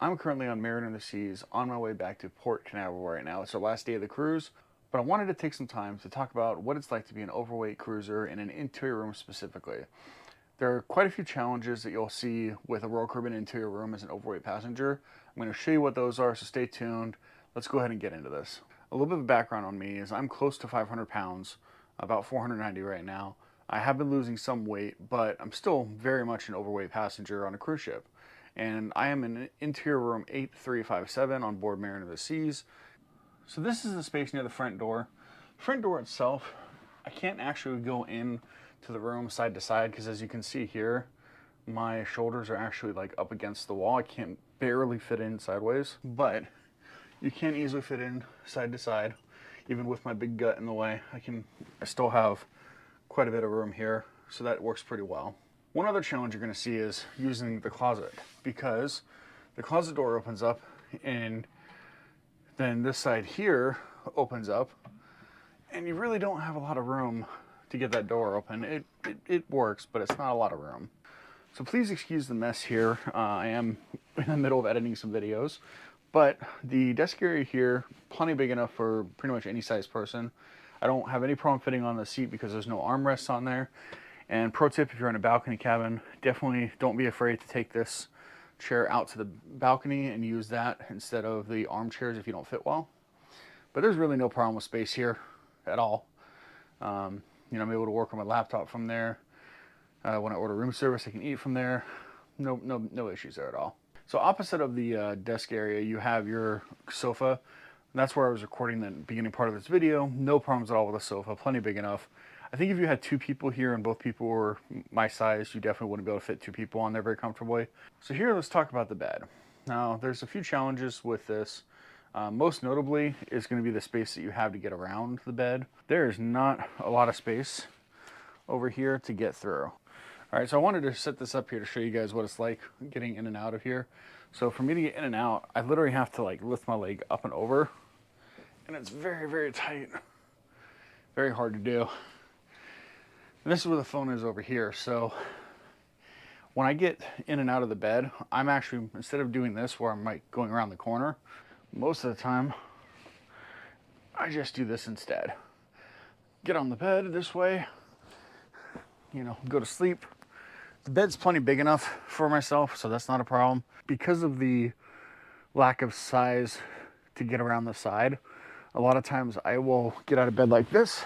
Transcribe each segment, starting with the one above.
I'm currently on Mariner of the Seas on my way back to Port Canaveral right now. It's our last day of the cruise, but I wanted to take some time to talk about what it's like to be an overweight cruiser in an interior room specifically. There are quite a few challenges that you'll see with a Royal Caribbean interior room as an overweight passenger. I'm going to show you what those are, so stay tuned. Let's go ahead and get into this. A little bit of background on me is I'm close to 500 pounds, about 490 right now. I have been losing some weight, but I'm still very much an overweight passenger on a cruise ship. And I am in interior room 8357 on board Mariner of the Seas. So this is the space near the front door. Front door itself, I can't actually go in to the room side to side because as you can see here, my shoulders are actually like up against the wall. I can't barely fit in sideways, but you can easily fit in side to side. Even with my big gut in the way, I still have quite a bit of room here, so that works pretty well. One other challenge you're going to see is using the closet, because the closet door opens up and then this side here opens up and you really don't have a lot of room to get that door open. It works, but it's not a lot of room. So please excuse the mess here. I am in the middle of editing some videos, but the desk area here, plenty big enough for pretty much any size person. I don't have any problem fitting on the seat because there's no armrests on there. And pro tip, if you're in a balcony cabin, definitely don't be afraid to take this chair out to the balcony and use that instead of the armchairs if you don't fit well. But there's really no problem with space here at all. I'm able to work on my laptop from there. When I order room service, I can eat from there. No issues there at all. So opposite of the desk area, you have your sofa. That's where I was recording the beginning part of this video. No problems at all with the sofa, plenty big enough. I think if you had two people here and both people were my size, you definitely wouldn't be able to fit two people on there very comfortably. So here, let's talk about the bed. Now, there's a few challenges with this. Most notably is going to be the space that you have to get around the bed. There is not a lot of space over here to get through. All right, so I wanted to set this up here to show you guys what it's like getting in and out of here. So for me to get in and out, I literally have to like lift my leg up and over, and it's very, very tight. Very hard to do. And this is where the phone is over here. So when I get in and out of the bed, I'm actually, instead of doing this where I'm like going around the corner, most of the time, I just do this instead. Get on the bed this way, go to sleep. The bed's plenty big enough for myself, so that's not a problem. Because of the lack of size to get around the side, a lot of times I will get out of bed like this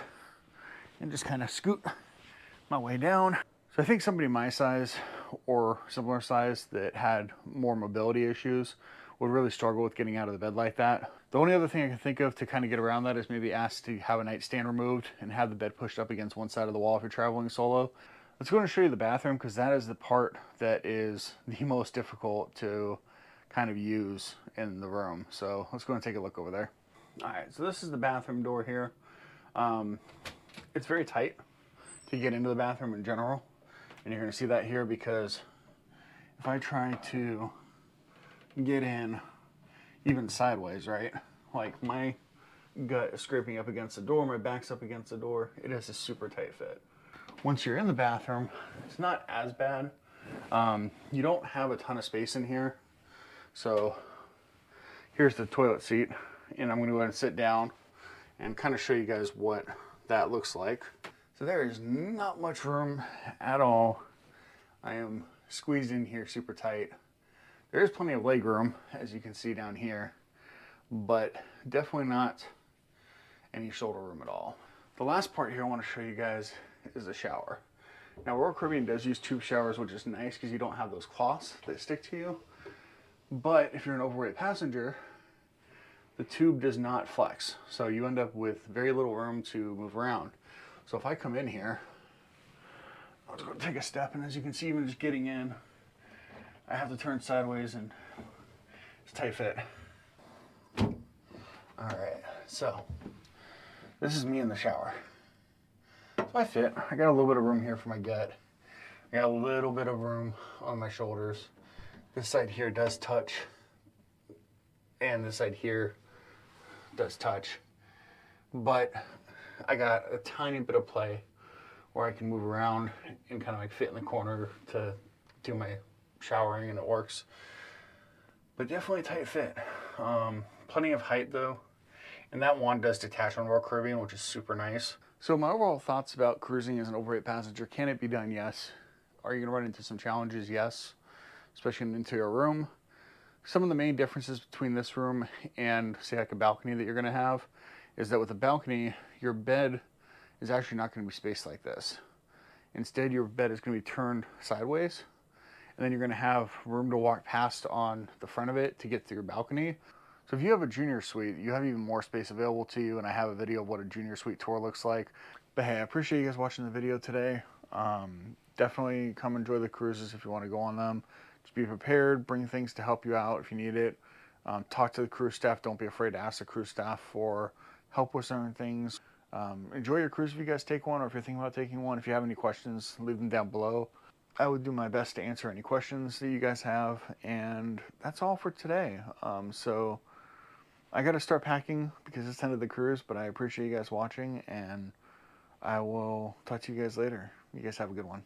and just kind of scoot my way down. So I think somebody my size or similar size that had more mobility issues would really struggle with getting out of the bed like that. The only other thing I can think of to kind of get around that is maybe ask to have a nightstand removed and have the bed pushed up against one side of the wall if you're traveling solo. Let's go and show you the bathroom, because that is the part that is the most difficult to kind of use in the room. So let's go and take a look over there. All right, so this is the bathroom door here. It's very tight to get into the bathroom in general. And you're gonna see that here, because if I try to get in even sideways, right? Like my gut is scraping up against the door, my back's up against the door. It is a super tight fit. Once you're in the bathroom, it's not as bad. You don't have a ton of space in here. So here's the toilet seat, and I'm gonna go ahead and sit down and kind of show you guys what that looks like. So there is not much room at all. I am squeezed in here super tight. There is plenty of leg room, as you can see down here, but definitely not any shoulder room at all. The last part here I want to show you guys is the shower. Now, Royal Caribbean does use tube showers, which is nice because you don't have those cloths that stick to you. But if you're an overweight passenger, the tube does not flex. So you end up with very little room to move around. So if I come in here, I'll just go take a step, and as you can see, even just getting in, I have to turn sideways, and it's a tight fit. All right, so this is me in the shower. So I fit. I got a little bit of room here for my gut. I got a little bit of room on my shoulders. This side here does touch, and this side here does touch. But I got a tiny bit of play where I can move around and kind of like fit in the corner to do my showering, and it works. but definitely tight fit. Plenty of height though, and that one does detach on roll Caribbean, which is super nice. So my overall thoughts about cruising as an overweight passenger: can it be done? Yes. Are you going to run into some challenges? Yes, especially in an interior room. Some of the main differences between this room and, say, like a balcony that you're going to have is that with a balcony, your bed is actually not going to be spaced like this. Instead, your bed is going to be turned sideways, and then you're going to have room to walk past on the front of it to get to your balcony. So if you have a junior suite, you have even more space available to you, and I have a video of what a junior suite tour looks like. But hey, I appreciate you guys watching the video today. Definitely come enjoy the cruises if you want to go on them. Just be prepared, bring things to help you out if you need it. Talk to the cruise staff. Don't be afraid to ask the cruise staff for help with certain things. Enjoy your cruise if you guys take one, or if you're thinking about taking one. If you have any questions, leave them down below. I would do my best to answer any questions that you guys have. And that's all for today. So I got to start packing because it's the end of the cruise, but I appreciate you guys watching, and I will talk to you guys later. You guys have a good one.